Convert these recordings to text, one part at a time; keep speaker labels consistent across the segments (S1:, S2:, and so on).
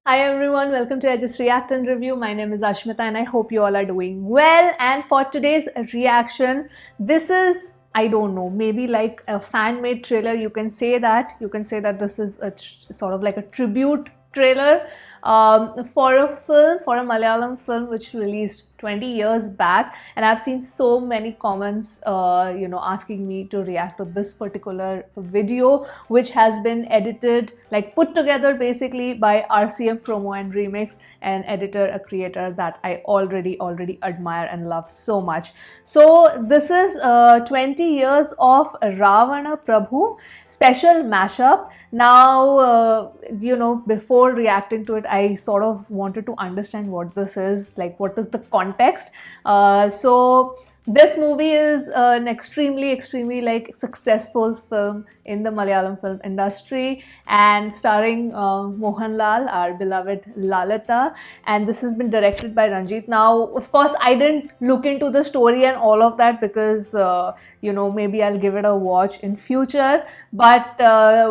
S1: Hi everyone, welcome to I Just React and Review. My name is Ashmita and I hope you all are doing well. And for today's reaction, this is, I don't know, maybe like a fan-made trailer. You can say that. You can say that this is a sort of like a tribute trailer for a film, for a Malayalam film which released 20 years back, and I've seen so many comments asking me to react to this particular video, which has been edited, like put together basically by RCM Promo and Remix, an editor, a creator that I already admire and love so much. So this is 20 years of Ravana Prabhu special mashup. Now before reacting to it, I sort of wanted to understand what this is, like what is the context. So this movie is an extremely like successful film in the Malayalam film industry, and starring Mohanlal, our beloved Lalita, and this has been directed by Ranjit. Now, of course, I didn't look into the story and all of that because maybe I'll give it a watch in future. But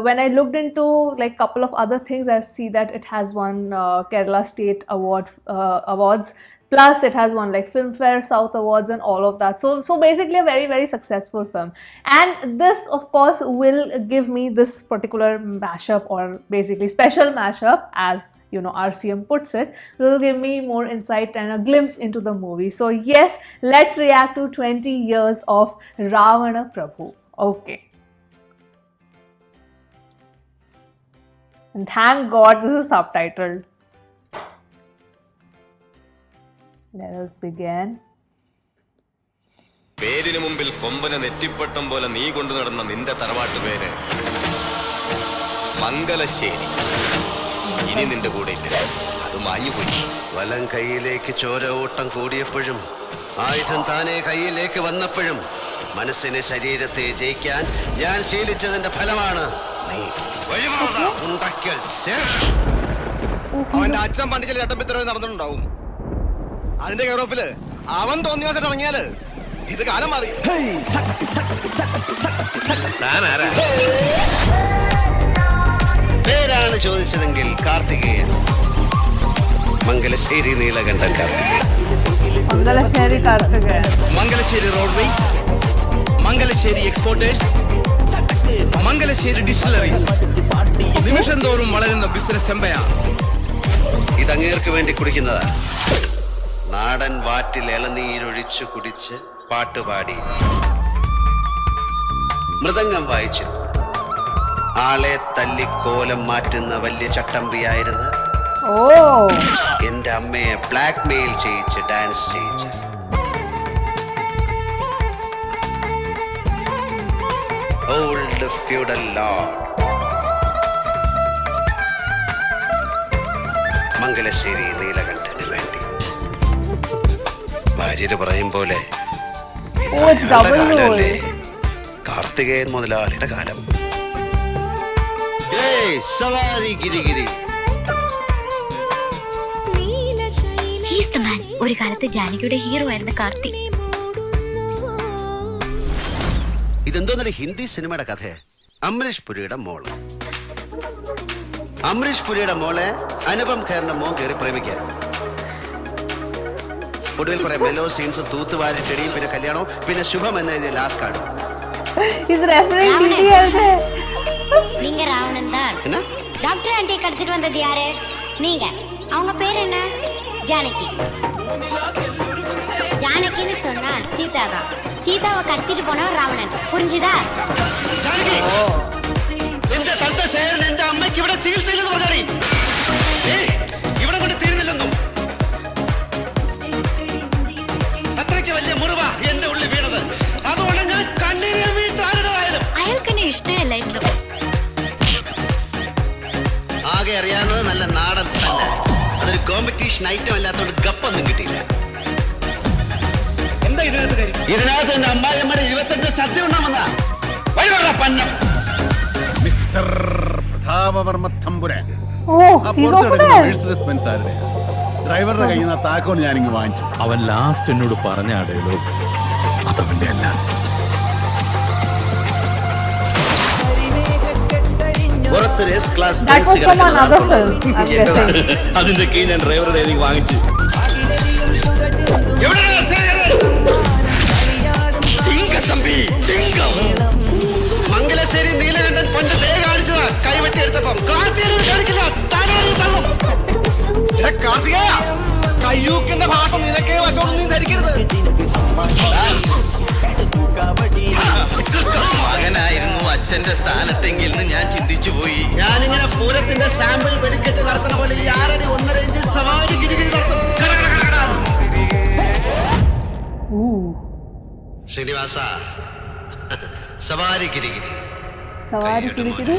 S1: when I looked into like couple of other things, I see that it has won Kerala State awards. Plus, it has won like Filmfare South Awards and all of that. So basically a very successful film. And this, of course, will give me this particular mashup, or basically special mashup, as RCM puts it. It will give me more insight and a glimpse into the movie. So yes, let's react to 20 years of Ravana Prabhu. Okay. And thank God this is subtitled. Let us begin.
S2: പേരിനു മുമ്പിൽ കൊമ്പനെ നെറ്റിപ്പട്ടം പോലെ നീ കൊണ്ടു നടന്ന നിന്റെ തറവാട്ട് പേര് മംഗലശ്ശേരി. ഇനി നിന്റെ കൂടെ ഇല്ല, അത് മാഞ്ഞുപോയി.
S3: വലം കൈയിലേക്ക് ചോര ഓട്ടം കൂടിയപ്പോഴും ആയുധം താനെ കൈയിലേക്ക് വന്നപ്പോഴും മനസ്സിനെ ശരീരത്തെ ജയിക്കാൻ ഞാൻ ശീലിച്ചതിന്റെ ഫലമാണ് നീ.
S2: അവന്റെ അച്ഛൻ പണ്ട് ചില ചട്ടമ്പിത്തരവ് നടന്നിട്ടുണ്ടാവും. അതിന്റെ കെയറോഫില് അവൻ തോന്നിയാസായിട്ട് ഇറങ്ങിയാല് ഇത് കാലം മാറി.
S3: പേരാണ് ചോദിച്ചതെങ്കിൽ Karthikeyan, Mangalassery Neelakandan Karthikeyan.
S4: Mangalassery roadways, Mangalassery exporters, Mangalassery distilleries, നിമിഷം തോറും വളരുന്ന ബിസിനസ് എംപയർ.
S3: ഇതങ്ങേർക്ക് വേണ്ടി കുടിക്കുന്നതാ. നാടൻ വാറ്റിൽ ഇളനീരൊഴിച്ചു കുടിച്ച് പാട്ടുപാടി മൃദംഗം വായിച്ചു ആളെ തല്ലിക്കോലം മാറ്റുന്ന വലിയ ചട്ടമ്പിയായിരുന്നു. എന്റെ അമ്മയെ ബ്ലാക്ക് മെയിൽ ചെയ്യിച്ച് ഡാൻസ് ചെയ്യിച്ച് ഓൾഡ് ഫ്യൂഡൽ ലോർഡ് മംഗലശ്ശേരി നീലകണ്ഠന് വേണ്ടി. ഭാര്യര് പറയും പോലെ കാലല്ലേ കാർത്തികേയൻ മുതലാളിയുടെ കാലം. സവാരി ഗിരിഗിരി.
S5: ഒരു കാലത്ത് ജാനകിയുടെ ഹീറോ ആയിരുന്ന കാർത്തി.
S3: ഇതെന്തോന്നല്ലേ ഹിന്ദി സിനിമയുടെ കഥ. അമരീഷ് പുരിയുടെ മോള്, അമരീഷ് പുരിയുടെ മോളെ അനുപം ഖേറിന്റെ മോൻ കയറി പ്രേമിക്കുക. ഒടുവിൽ കുറെ മെലോ സീൻസും തൂത്തുവാരി ടെടിയും പിന്നെ കല്യാണവും പിന്നെ ശുഭം എന്ന് എഴുതിയ ലാസ്റ്റ് കാർഡും.
S5: நீங்க ராவணன் தான். டாக்டர் ஆண்டி கடத்திட்டு வந்தது யாரு? நீங்க. அவங்க பேர் என்ன? ஜானகி. ஜானகின்னு சொன்னா சீதா தான். சீதாவை கடத்திட்டு போனவர் ராவணன். புரிஞ்சுதா?
S3: എന്റെ തന്റെ ശേരൻ എന്റെ അമ്മയ്ക്ക് ഇവിടെ ചികിത്സയില്ലെന്ന് പറഞ്ഞാൽ ഇവിടെ കൊണ്ട് തീരുന്നില്ലെന്നും അത്രയ്ക്ക് വലിയ മുറിവാ എന്റെ ഉള്ളിൽ വീണത്. അതുകൊണ്ട് ഞാൻ കണ്ണീരെ വീട്ടാരുടേതായാലും
S5: അയാൾക്കെന്നെ ഇഷ്ടമല്ലായിരുന്നു.
S3: ആകെ അറിയാവുന്നത് നല്ല നാടൻ തന്നെ. അതൊരു കോമ്പറ്റീഷൻ ഐറ്റം അല്ലാത്തതുകൊണ്ട് ഗപ്പൊന്നും കിട്ടിയില്ല. ഇതിനകത്ത് എന്റെ അമ്മായിയമ്മയുടെ 28 സദ്യ ഉണ്ടാവുന്ന വഴിവെള്ള പന്നം.
S6: മിസ്റ്റർ പ്രതാപവർമ്മ തമ്പുരാൻ. ഡ്രൈവറുടെ കയ്യിൽ നിന്ന് താക്കോൽ ഞാനിങ്ങ് വാങ്ങിച്ചു.
S7: അവൻ ലാസ്റ്റ് എന്നോട് പറഞ്ഞ ഡയലോഗ് അതവന്റെ അല്ല.
S3: പുറത്ത് വല്ലാത്തൊരു S class
S1: That was from another film, I'm guessing.
S7: അതിന്റെ കീ ഞാൻ ഡ്രൈവറുടെ കയ്യിൽ നിന്ന് വാങ്ങിച്ചു.
S4: ചിങ്കത്തമ്പി ചിങ്കം.
S3: മംഗലശ്ശേരി നീലകണ്ഠൻ പണ്ട് ദേ കാണിച്ചതാ കൈവെട്ടി എടുത്തപ്പം. കാർത്തികേയൻ കാണിക്കില്ല, തലയിൽ തള്ളും.
S2: കാർത്തികേയ, കയ്യൂക്കിന്റെ ഭാഷ നിനക്കേ വശമൊന്നും നീ ധരിക്കരുത്.
S3: മകനായിരുന്നു അച്ഛന്റെ സ്ഥാനത്തെങ്കിൽ ഞാൻ ചിന്തിച്ചു പോയി. ഞാനിങ്ങനെ പൂരത്തിന്റെ സാമ്പിൾ വെടിക്കെട്ട് നടത്തുന്ന പോലെ ഈ 6 അടി 1.5 ഇഞ്ചിൽ സവാരി ഗിരിഗിരി നടത്തും. ശ്രീനിവാസ, സവാരി ഗിരിഗിരി.
S1: Savari Kiri Kiri.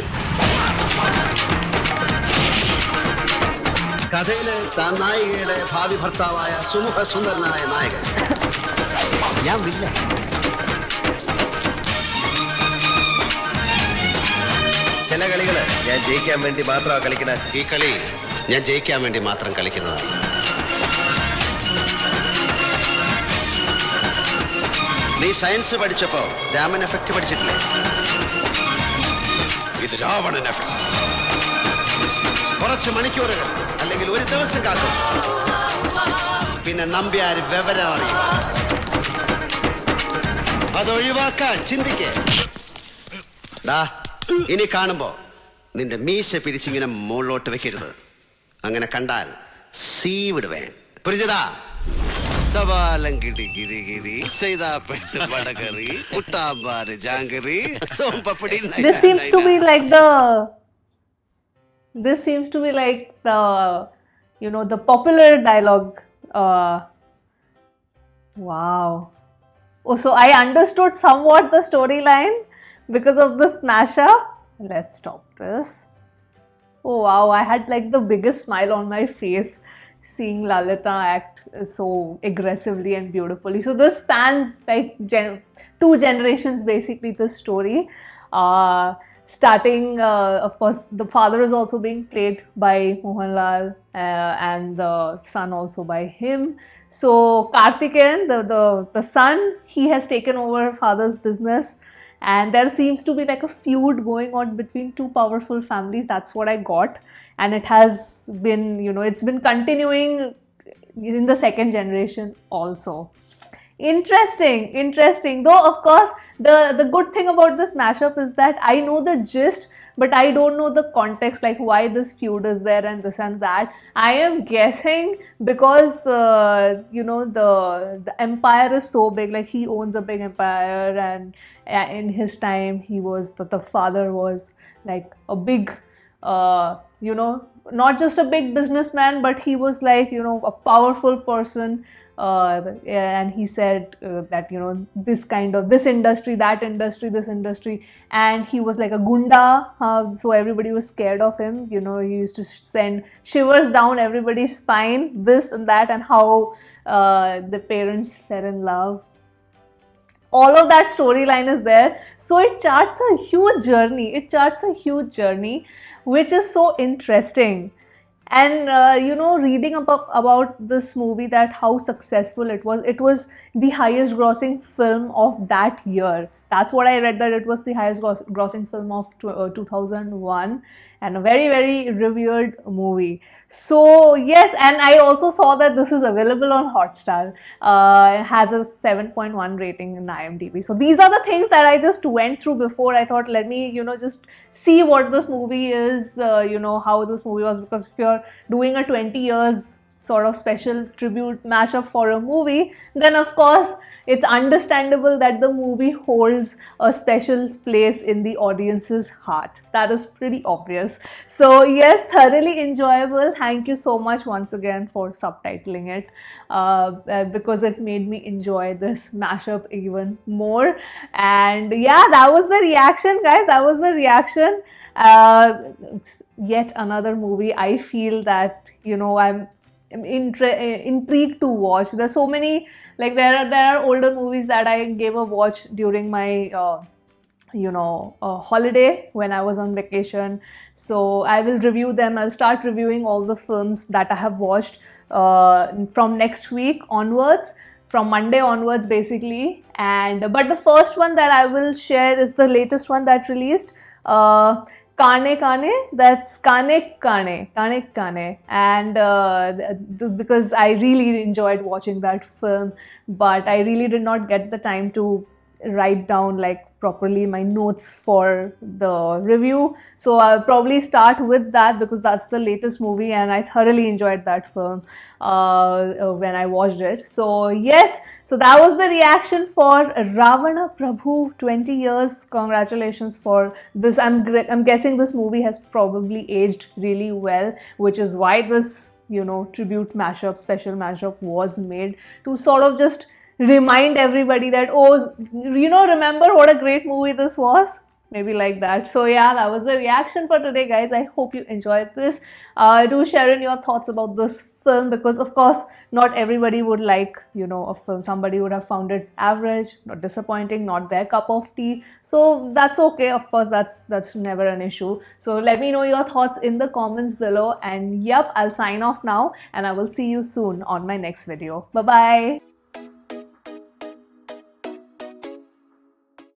S3: കഥയിലെ താൻ നായികയുടെ ഭാവി ഭർത്താവായ സുമുഖ സുന്ദരനായ നായകൻ. ഞാൻ വില്ല. ചില കളികള് ഞാൻ ജയിക്കാൻ വേണ്ടി മാത്രമാണ് കളിക്കുന്നത്. ഈ കളി ഞാൻ ജയിക്കാൻ വേണ്ടി മാത്രം കളിക്കുന്നതാണ്. നീ സയൻസ് പഠിച്ചപ്പോ രാമൻ എഫക്ട് പഠിച്ചിട്ടില്ലേ? ഇത് രാവണൻ എഫക്ട്. കുറച്ച് മണിക്കൂറുകൾ അല്ലെങ്കിൽ ഒരു ദിവസം കാക്കും, പിന്നെ നമ്പ്യാർ വിവരം അറിയും. അതൊഴിവാക്കാൻ ചിന്തിക്കേ. ഇനി കാണുമ്പോ നിന്റെ മീശ പിരിച്ചിങ്ങനെ മുകളിലോട്ട് വെക്കരുത്. അങ്ങനെ കണ്ടാൽ സീ വിടുവേ. പുരിഞ്ഞതാ? സവാലം കിടി ഗിരി ഗിരി സൈതാപ്പെട്ട് വടകറി മുട്ടാമ്പാറ് ജാങ്കറി സോമ്പപ്പടി.
S1: This seems to be like the you know, the popular dialogue. Wow. Oh, so I understood somewhat the storyline because of this mashup. Let's stop this. Oh wow, I had like the biggest smile on my face seeing Lalita act so aggressively and beautifully. So this spans like 2 generations basically, this story. Starting, of course, the father is also being played by Mohanlal and the son also by him. So Karthikeyan, the son, he has taken over father's business, and there seems to be like a feud going on between 2 powerful families. That's what I got, and it has been, you know, it's been continuing in the second generation also. Interesting. Though, of course, the good thing about this mashup is that I know the gist, but I don't know the context, like why this feud is there and this and that. I am guessing because, you know, the empire is so big, like he owns a big empire, and in his time, the father was like a big, you know, not just a big businessman, but he was like, you know, a powerful person. And he said that, you know, this industry, that industry, this industry, and he was like a gunda, so everybody was scared of him. You know, he used to send shivers down everybody's spine, this and that, and how the parents fell in love. All of that storyline is there, so it charts a huge journey, which is so interesting. And you know, reading about this movie, that how successful it was the highest grossing film of that year. That's what I read, that it was the highest grossing film of 2001, and a very, very revered movie. So yes, and I also saw that this is available on Hotstar. It has a 7.1 rating in IMDb. So these are the things that I just went through before. I thought, let me, you know, just see what this movie is, you know, how this movie was, because if you're doing a 20 years sort of special tribute mashup for a movie, then of course it's understandable that the movie holds a special place in the audience's heart. That is pretty obvious. So yes, thoroughly enjoyable. Thank you so much once again for subtitling it, because it made me enjoy this mashup even more. And yeah, that was the reaction, guys. That was the reaction. Yet another movie I feel that, you know, I'm intrigued to watch. There's so many, like there are older movies that I gave a watch during my holiday when I was on vacation. So I will review them. I'll start reviewing all the films that I have watched from next week onwards, from Monday onwards basically. But the first one that I will share is the latest one that released, Kane Kane, that's Kane Kane, Kane Kane, and because I really enjoyed watching that film, but I really did not get the time to write down like properly my notes for the review. So I'll probably start with that because that's the latest movie and I thoroughly enjoyed that film when I watched it. So yes, so that was the reaction for Ravana Prabhu, 20 years. Congratulations for this. I'm guessing this movie has probably aged really well, which is why this, you know, tribute mashup, special mashup was made to sort of just remind everybody that, oh, you know, remember what a great movie this was? Maybe like that. So yeah, that was the reaction for today, guys. I hope you enjoyed this. Do share in your thoughts about this film because, of course, not everybody would like, you know, a film. Somebody would have found it average, not disappointing, not their cup of tea. So that's okay. Of course, that's never an issue. So let me know your thoughts in the comments below. And yep, I'll sign off now and I will see you soon on my next video. Bye-bye.